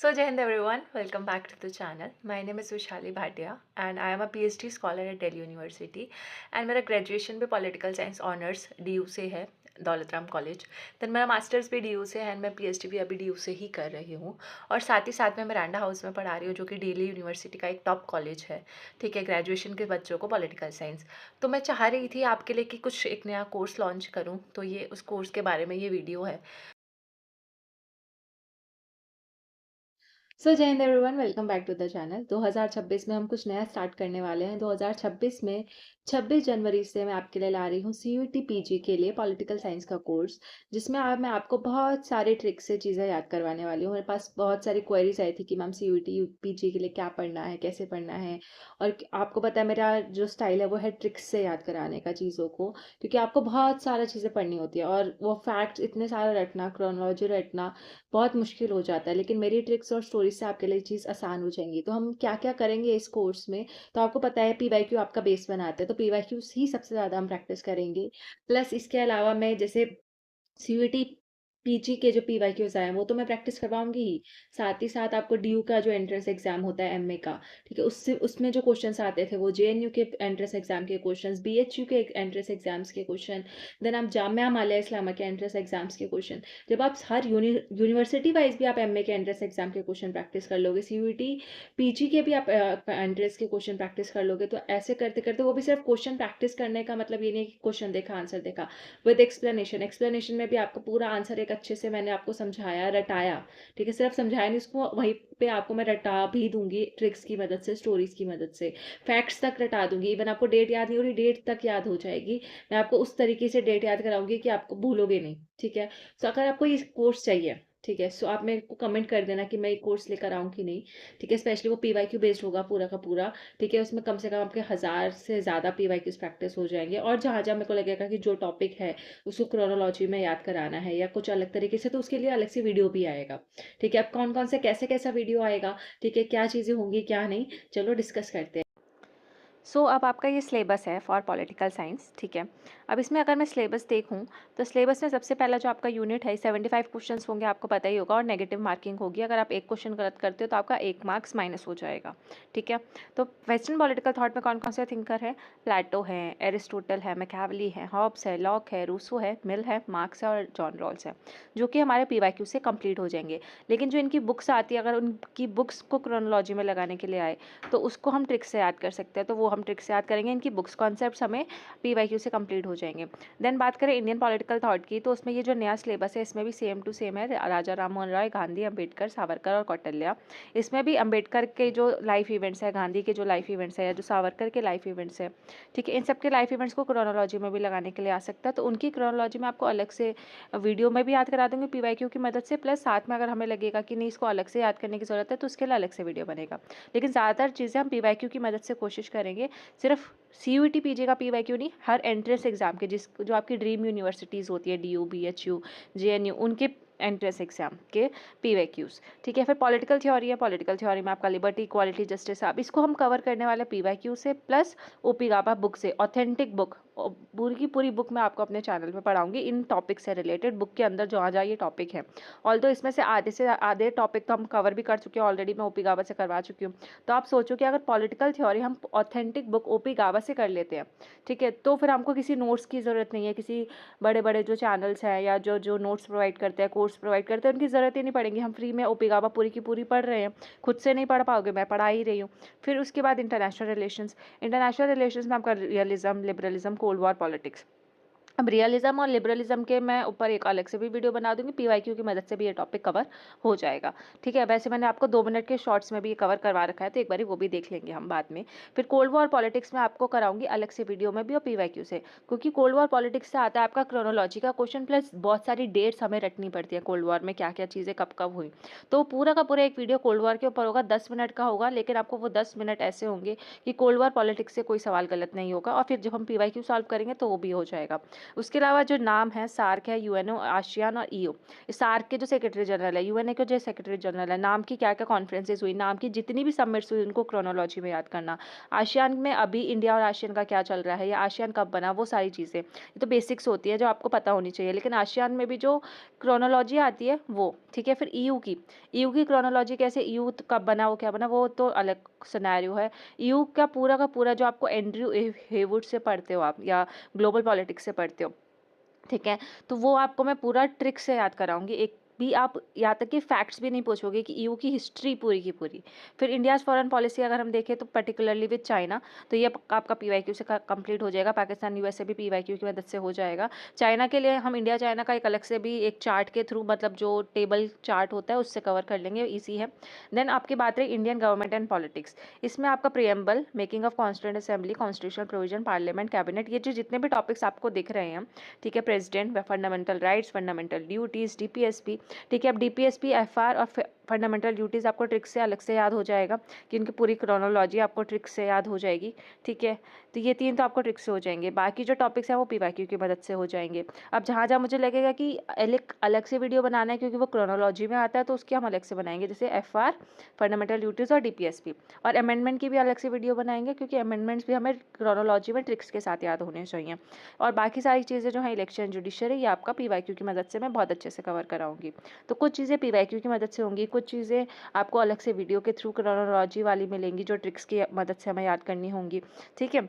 Jai Hind everyone, welcome back to the channel. My name is Vishali Bhatia and I am a PhD scholar at Delhi University and मेरा graduation भी political science honours DU से है, Daulat Ram college. Then मेरा masters भी DU से है and मैं PhD भी अभी DU से ही कर रही हूँ। और साथ ही साथ में मिरांडा हाउस में पढ़ा रही हूँ जो कि दिल्ली यूनिवर्सिटी का एक टॉप कॉलेज है, ठीक है, ग्रेजुएशन के बच्चों को पॉलिटिकल साइंस। तो मैं चाह रही थी आपके लिए कि कुछ एक नया कोर्स लॉन्च करूँ, तो ये उस कोर्स के बारे में ये वीडियो है। Jai Hind everyone, welcome back to the channel. 2026 में हम कुछ नया स्टार्ट करने वाले हैं। 2026 में 26 जनवरी से मैं आपके लिए ला रही हूँ CUET PG के लिए पॉलिटिकल साइंस का कोर्स, जिसमें अब मैं आपको बहुत सारे ट्रिक से चीज़ें याद करवाने वाली हूँ। मेरे पास बहुत सारी क्वेरीज आई थी कि मैम CUET PG के लिए क्या पढ़ना है, कैसे पढ़ना है। और आपको पता है मेरा जो स्टाइल है वो है ट्रिक्स से याद कराने का चीज़ों को, क्योंकि आपको बहुत सारा चीज़ें पढ़नी होती है और वो फैक्ट्स इतने सारे रटना, क्रोनोलॉजी रटना बहुत मुश्किल हो जाता है। लेकिन मेरी ट्रिक्स और स्टोरीज से आपके लिए चीज़ आसान हो जाएंगी। तो हम क्या क्या करेंगे इस कोर्स में, तो आपको पता है PYQ आपका बेस बनाते हैं, तो PYQ ही सबसे ज़्यादा हम प्रैक्टिस करेंगे। प्लस इसके अलावा मैं जैसे CUET PG के जो PYQs आए हैं वो तो मैं प्रैक्टिस करवाऊंगी ही, साथ ही साथ आपको DU का जो एंट्रेंस एग्जाम होता है MA का, ठीक है, उससे उसमें जो क्वेश्चंस आते थे वो JNU के एंट्रेंस एग्जाम के क्वेश्चंस, BHU के एंट्रेंस एग्जाम्स के क्वेश्चन, देन आप जामिया मिलिया इस्लामिया के एंट्रेंस एग्जाम्स के क्वेश्चन। जब आप हर यूनिवर्सिटी वाइज भी आप MA के एंट्रेंस एग्जाम के क्वेश्चन प्रैक्टिस कर लोगे, CUET PG के भी आप एंट्रेंस के क्वेश्चन प्रैक्टिस कर लोगे, तो ऐसे करते करते वो भी सिर्फ क्वेश्चन प्रैक्टिस करने का मतलब ये नहीं है कि क्वेश्चन देखा आंसर देखा, विद एक्सप्लेनेशन में भी आपको पूरा आंसर एक अच्छे से मैंने आपको समझाया, रटाया, ठीक है, सिर्फ समझाया नहीं, उसको वहीं पे आपको मैं रटा भी दूंगी ट्रिक्स की मदद से, स्टोरीज की मदद से, फैक्ट्स तक रटा दूंगी। इवन आपको डेट याद नहीं हो रही, डेट तक याद हो जाएगी। मैं आपको उस तरीके से डेट याद कराऊंगी कि आपको भूलोगे नहीं, ठीक है। तो अगर आपको ये कोर्स चाहिए, ठीक है, सो आप मेरे को कमेंट कर देना कि मैं ये कोर्स लेकर आऊँ कि नहीं, ठीक है। स्पेशली वो PYQ बेस्ड होगा पूरा का पूरा, ठीक है। उसमें कम से कम आपके 1000 से ज़्यादा PYQs प्रैक्टिस हो जाएंगे। और जहाँ जहाँ मेरे को लगेगा कि जो टॉपिक है उसको क्रोनोलॉजी में याद कराना है या कुछ अलग तरीके से, तो उसके लिए अलग से वीडियो भी आएगा, ठीक है। अब कौन कौन से कैसे कैसा वीडियो आएगा, ठीक है, क्या चीज़ें होंगी क्या नहीं, चलो डिस्कस करते हैं। अब आपका ये सिलेबस है फॉर पॉलिटिकल साइंस, ठीक है। अब इसमें अगर मैं सिलेबस देखूँ तो सिलेबस में सबसे पहला जो आपका यूनिट है 75 क्वेश्चंस होंगे, आपको पता ही होगा, और नेगेटिव मार्किंग होगी। अगर आप एक क्वेश्चन गलत करते हो तो आपका 1 मार्क्स माइनस हो जाएगा, ठीक है। तो वेस्टर्न पॉलिटिकल थॉट में कौन कौन से थिंकर है? प्लेटो है, एरिस्टोटल है, मैकियावेली है, हॉब्स है, लॉक है, रूसो है, मिल है, मार्क्स है और जॉन रॉल्स है, जो कि हमारे PYQ से कंप्लीट हो जाएंगे। लेकिन जो इनकी बुक्स आती है, अगर उनकी बुक्स को क्रोनोलॉजी में लगाने के लिए आए तो उसको हम ट्रिक से याद कर सकते हैं, तो वो हम ट्रिक से याद करेंगे। इनकी बुक्स कॉन्सेप्ट्स हमें PYQ से कंप्लीट हो जाएंगे। देन बात करें इंडियन पॉलिटिकल थॉट की, तो उसमें ये जो नया सिलेबस है इसमें भी सेम टू सेम है, राजा राममोहन राय, गांधी, अम्बेडकर, सावरकर और कौटिल्य। इसमें भी अम्बेडकर के जो लाइफ इवेंट्स है, गांधी के जो लाइफ इवेंट्स है, या जो सावरकर के लाइफ इवेंट्स है, ठीक है, इन सब के लाइफ इवेंट्स को क्रोनोलॉजी में भी लगाने के लिए आ सकता है। तो उनकी क्रोनोलॉजी में आपको अलग से वीडियो में भी याद करा दूंगी PYQ की मदद से, प्लस साथ में अगर हमें लगेगा कि नहीं इसको अलग से याद करने की ज़रूरत है तो उसके लिए अलग से वीडियो बनेगा। लेकिन ज़्यादातर चीज़ें हम PYQ की मदद से कोशिश करेंगे, सिर्फ CUET PG का PYQ नहीं, हर एंट्रेंस एग्जाम के जो आपकी ड्रीम यूनिवर्सिटीज़ होती है, DU, BHU, JNU, उनके एंट्रेंस एग्जाम के PYQs, ठीक है। फिर पॉलिटिकल थ्योरी है, पॉलिटिकल थ्योरी में आपका लिबर्टी, इक्वालिटी, जस्टिस, अब इसको हम कवर करने वाले PYQ से प्लस OP गाबा बुक से, ऑथेंटिक बुक, पूरी की पूरी बुक मैं आपको अपने चैनल पे पढ़ाऊंगी इन टॉपिक से रिलेटेड, बुक के अंदर जहाँ जहाँ ये टॉपिक है। ऑल्दो इसमें से आधे टॉपिक तो हम कवर भी कर चुके हैं ऑलरेडी, मैं OP गाबा से करवा चुकी हूँ। तो आप सोचो कि अगर पॉलिटिकल थ्योरी हम ऑथेंटिक बुक OP गाबा से कर लेते हैं, ठीक है, तो फिर हमको किसी नोट्स की ज़रूरत नहीं है। किसी बड़े बड़े जो चैनल्स हैं या जो नोट्स प्रोवाइड करते हैं, कोर्स प्रोवाइड करते हैं, उनकी ज़रूरत ही नहीं पड़ेगी। हम फ्री में OP गाबा पूरी की पूरी पढ़ रहे हैं, खुद से नहीं पढ़ पाओगे, मैं पढ़ा ही रही हूँ। फिर उसके बाद इंटरनेशनल रिलेशंस में आपका realism, liberalism, cold war, politics. अब रियलिज्म और लिबरलिज्म के मैं ऊपर एक अलग से भी वीडियो बना दूंगी, PYQ की मदद से भी ये टॉपिक कवर हो जाएगा, ठीक है। वैसे मैंने आपको 2 मिनट के शॉर्ट्स में भी ये कवर करवा रखा है, तो एक बार वो भी देख लेंगे हम बाद में। फिर कोल्ड वॉर पॉलिटिक्स में आपको कराऊंगी अलग से वीडियो में भी और PYQ से, क्योंकि कोल्ड वॉर पॉलिटिक्स से आता है आपका क्रोनोलॉजी का क्वेश्चन, प्लस बहुत सारी डेट्स हमें रटनी पड़ती है कोल्ड वॉर में, क्या क्या चीज़ें कब कब हुई। तो पूरा का पूरा एक वीडियो कोल्ड वॉर के ऊपर होगा, 10 मिनट का होगा, लेकिन आपको वो 10 मिनट ऐसे होंगे कि कोल्ड वॉर पॉलिटिक्स से कोई सवाल गलत नहीं होगा, और फिर जब हम PYQ सॉल्व करेंगे तो वो भी हो जाएगा। उसके अलावा जो नाम है सार्क है, यूएनओ, आसियान और ईओ। सार्क के जो सेक्रेटरी जनरल है, यूएनए के जो सेक्रेटरी जनरल है, नाम की क्या क्या कॉन्फ्रेंसेस हुई, नाम की जितनी भी समिट्स हुई उनको क्रोनोलॉजी में याद करना। आसियान में अभी इंडिया और आसियान का क्या चल रहा है, या आसियान कब बना, वो सारी चीज़ें, ये तो बेसिक्स होती है जो आपको पता होनी चाहिए। लेकिन आसियान में भी जो क्रोनोलॉजी आती है वो, ठीक है। फिर ईयू की क्रोनोलॉजी कैसे, ईयू कब बना, वो क्या बना, वो तो अलग सिनेरियो है। ईयू का पूरा जो आपको एंड्रयू हेवुड से पढ़ते हो आप, या ग्लोबल पॉलिटिक्स से पढ़ते हो, ठीक है, तो वो आपको मैं पूरा ट्रिक से याद कराऊंगी। एक भी आप यहाँ तक कि फैक्ट्स भी नहीं पूछोगे कि ईयू की हिस्ट्री पूरी की पूरी। फिर इंडियाज फॉरेन पॉलिसी अगर हम देखें तो पर्टिकुलरली विद चाइना, तो ये आपका पीवाईक्यू से कंप्लीट हो जाएगा। पाकिस्तान यूएसए भी पीवाईक्यू की मदद से हो जाएगा। चाइना के लिए हम इंडिया चाइना का एक अलग से भी एक चार्ट के थ्रू, मतलब जो टेबल चार्ट होता है उससे कवर कर लेंगे, ईजी है। देन आपकी बात रही इंडियन गवर्नमेंट एंड पॉलिटिक्स, इसमें आपका preamble, making of constituent assembly, constitutional provision, parliament, cabinet, ये जो जितने भी टॉपिक्स आपको दिख रहे हैं, ठीक है, president, fundamental rights, fundamental duties, DPSP, ठीक है। अब डीपीएसपी, एफआर और फंडामेंटल ड्यूटीज आपको ट्रिक से अलग से याद हो जाएगा कि उनकी पूरी क्रोनोलॉजी आपको ट्रिक से याद हो जाएगी, ठीक है। तो ये तीन तो आपको ट्रिक से हो जाएंगे, बाकी जो टॉपिक्स हैं वो पीवाईक्यू की मदद से हो जाएंगे। अब जहाँ जहाँ मुझे लगेगा कि अलग से वीडियो बनाना है क्योंकि वो क्रोनोलॉजी में आता है, तो उसकी हम अलग से बनाएंगे, जैसे एफआर, फंडामेंटल ड्यूटीज और डीपीएसपी। और अमेंडमेंट की भी अलग से वीडियो बनाएंगे क्योंकि अमेंडमेंट्स भी हमें क्रोनोलॉजी में ट्रिक्स के साथ याद होने चाहिए। और बाकी सारी चीज़ें जो है इलेक्शन, जुडिशरी, ये आपका पीवाईक्यू की मदद से मैं बहुत अच्छे से कवर कराऊंगी। तो कुछ चीज़ें पीवाईक्यू की मदद से होंगी, कुछ चीज़ें आपको अलग से वीडियो के थ्रू क्रोनोलॉजी वाली मिलेंगी जो ट्रिक्स की मदद से हमें याद करनी होंगी, ठीक है।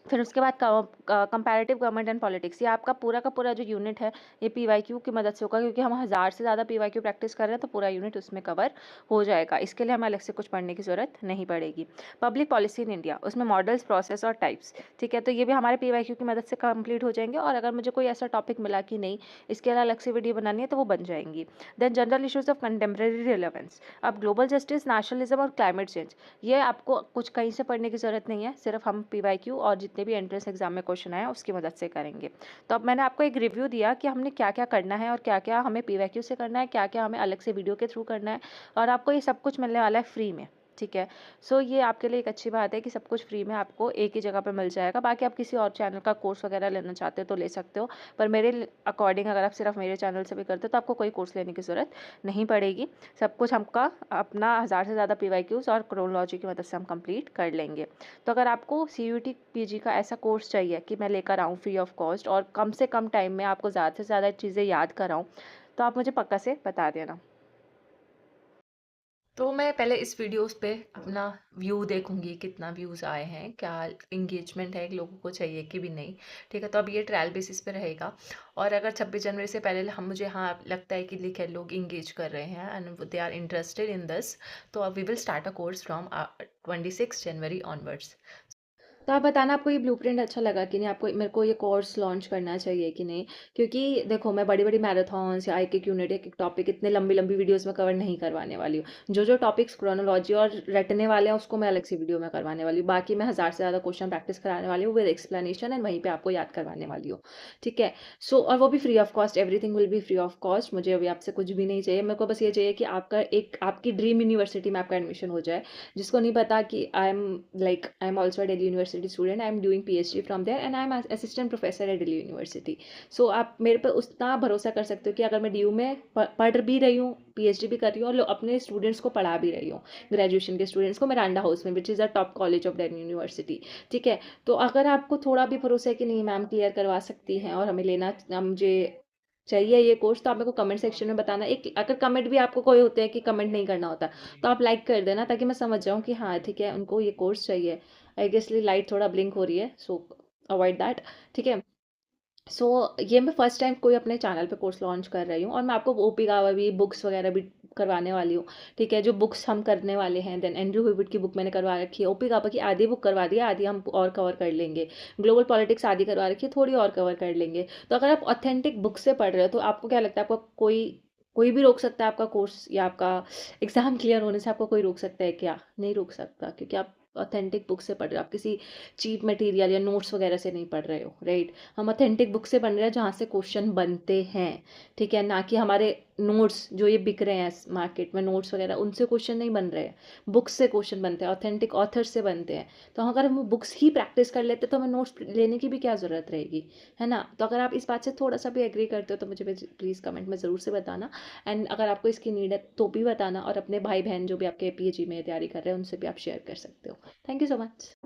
फिर उसके बाद कंपैरेटिव गवर्नमेंट एंड पॉलिटिक्स, ये आपका पूरा का पूरा जो यूनिट है ये पीवाईक्यू की मदद से होगा, क्योंकि हम 1000 से ज़्यादा पीवाईक्यू प्रैक्टिस कर रहे हैं तो पूरा यूनिट उसमें कवर हो जाएगा। इसके लिए हमें अलग से कुछ पढ़ने की ज़रूरत नहीं पड़ेगी। पब्लिक पॉलिसी इन इंडिया, उसमें मॉडल्स, प्रोसेस और टाइप्स, ठीक है, तो ये भी हमारे पीवाईक्यू की मदद से कंप्लीट हो जाएंगे। और अगर मुझे कोई ऐसा टॉपिक मिला कि नहीं इसके लिए अलग से वीडियो बनानी है तो वो बन जाएंगी। Then general issues of contemporary relevance, अब ग्लोबल जस्टिस, नेशनलिज्म और क्लाइमेट चेंज, ये आपको कुछ कहीं से पढ़ने की ज़रूरत नहीं है, सिर्फ हम पीवाईक्यू और जितने भी एंट्रेंस एग्जाम में क्वेश्चन आया उसकी मदद से करेंगे। तो अब मैंने आपको एक रिव्यू दिया कि हमने क्या क्या करना है और क्या क्या हमें पीवाईक्यू से करना है, क्या क्या हमें अलग से वीडियो के थ्रू करना है, और आपको ये सब कुछ मिलने वाला है फ्री में, ठीक है। सो ये आपके लिए एक अच्छी बात है कि सब कुछ फ्री में आपको एक ही जगह पर मिल जाएगा। बाकी आप किसी और चैनल का कोर्स वगैरह लेना चाहते हो तो ले सकते हो, पर मेरे अकॉर्डिंग अगर आप सिर्फ मेरे चैनल से भी करते हो तो आपको कोई कोर्स लेने की ज़रूरत नहीं पड़ेगी। सब कुछ हमका अपना 1000 से ज़्यादा पीवाईक्यूज और क्रोनोलॉजी की मदद से हम कंप्लीट कर लेंगे। तो अगर आपको सीयूईटी पीजी का ऐसा कोर्स चाहिए कि मैं लेकर आऊँ फ्री ऑफ कॉस्ट और कम से कम टाइम में आपको ज़्यादा से ज़्यादा चीज़ें याद कराऊँ, तो आप मुझे पक्का से बता देना। तो मैं पहले इस वीडियोस पे अपना व्यू देखूंगी, कितना व्यूज़ आए हैं, क्या इंगेजमेंट है, लोगों को चाहिए कि भी नहीं, ठीक है। तो अब ये ट्रायल बेसिस पे रहेगा। और अगर 26 जनवरी से पहले हम मुझे हाँ लगता है कि लिखे लोग इंगेज कर रहे हैं and they are interested in this, तो we will start a course from 26 January onwards. तो आप बताना आपको ये ब्लूप्रिंट अच्छा लगा कि नहीं, आपको मेरे को ये कोर्स लॉन्च करना चाहिए कि नहीं। क्योंकि देखो मैं बड़ी बड़ी मैराथन्स या एक एक यूनिट एक एक टॉपिक इतने लंबी लंबी वीडियोस में कवर नहीं करवाने वाली हूँ। जो जो टॉपिक्स क्रोनोलॉजी और रटने वाले हैं उसको मैं अलग से वीडियो में करवाने वाली हूँ। बाकी मैं 1000 से ज़्यादा क्वेश्चन प्रैक्टिस कराने वाली हूँ विद एक्सप्लेनेशन एंड वहीं पर आपको याद करवाने वाली हूँ, ठीक है। सो और वो भी free of cost, everything will be free of cost. मुझे अभी आपसे कुछ भी नहीं चाहिए, मेरे को बस ये चाहिए कि आपका एक आपकी ड्रीम यूनिवर्सिटी में आपका एडमिशन हो जाए। जिसको नहीं पता कि I am also Delhi University student, I am doing PhD from there and I am assistant professor at Delhi University. So आप मेरे पे उतना भरोसा कर सकते हो कि अगर मैं DU में पढ़ भी रही हूँ, PhD भी कर रही हूँ और अपने स्टूडेंट्स को पढ़ा भी रही हूँ, ग्रेजुएशन के स्टूडेंट्स को मिरांडा हाउस में, which is a top college of Delhi university, ठीक है। तो अगर आपको थोड़ा भी भरोसा है कि नहीं मैम क्लियर करवा सकती हैं और हमें मुझे चाहिए ये कोर्स, तो आप मेरे को कमेंट सेक्शन में बताना। एक अगर कमेंट भी आपको कोई होते हैं कि कमेंट नहीं करना होता, तो आप लाइक कर देना ताकि मैं समझ जाऊँ कि हाँ ठीक है उनको ये कोर्स चाहिए। आई गेस लाइट थोड़ा ब्लिंक हो रही है, सो अवॉइड दैट, ठीक है। सो ये मैं फर्स्ट टाइम कोई अपने चैनल पे कोर्स लॉन्च कर रही हूँ और मैं आपको ओपी गावा भी बुक्स वगैरह भी करवाने वाली हूँ, ठीक है। जो बुक्स हम करने वाले हैं, देन एंड्रयू हिविट की बुक मैंने करवा रखी है, ओपी गावा की आधी बुक करवा दी है, आधी हम और कवर कर लेंगे। ग्लोबल पॉलिटिक्स आधी करवा रखी है, थोड़ी और कवर कर लेंगे। तो अगर आप ऑथेंटिक बुक से पढ़ रहे हो तो आपको क्या लगता है, आपको कोई कोई भी रोक सकता है आपका कोर्स या आपका एग्जाम क्लियर होने से? आपको कोई रोक सकता है क्या? नहीं रोक सकता, क्योंकि आप ऑथेंटिक बुक से पढ़ रहे हो, आप किसी चीप मटेरियल या नोट्स वगैरह से नहीं पढ़ रहे हो, राइट। हम ऑथेंटिक बुक से पढ़ रहे हैं जहाँ से क्वेश्चन बनते हैं, ठीक है, ना कि हमारे नोट्स जो ये बिक रहे हैं मार्केट में, नोट्स वगैरह, उनसे क्वेश्चन नहीं बन रहे हैं, बुक्स से क्वेश्चन बनते हैं, ऑथेंटिक ऑथर्स से बनते हैं। तो अगर हम बुक्स ही प्रैक्टिस कर लेते तो हमें नोट्स लेने की भी क्या ज़रूरत रहेगी, है ना? तो अगर आप इस बात से थोड़ा-सा भी एग्री करते हो तो मुझे प्लीज़ कमेंट में ज़रूर से बताना। एंड अगर आपको इसकी नीड है तो भी बताना, और अपने भाई-बहन जो भी आपके पीजी में तैयारी कर रहे हैं उनसे भी आप शेयर कर सकते हो। Thank you so much.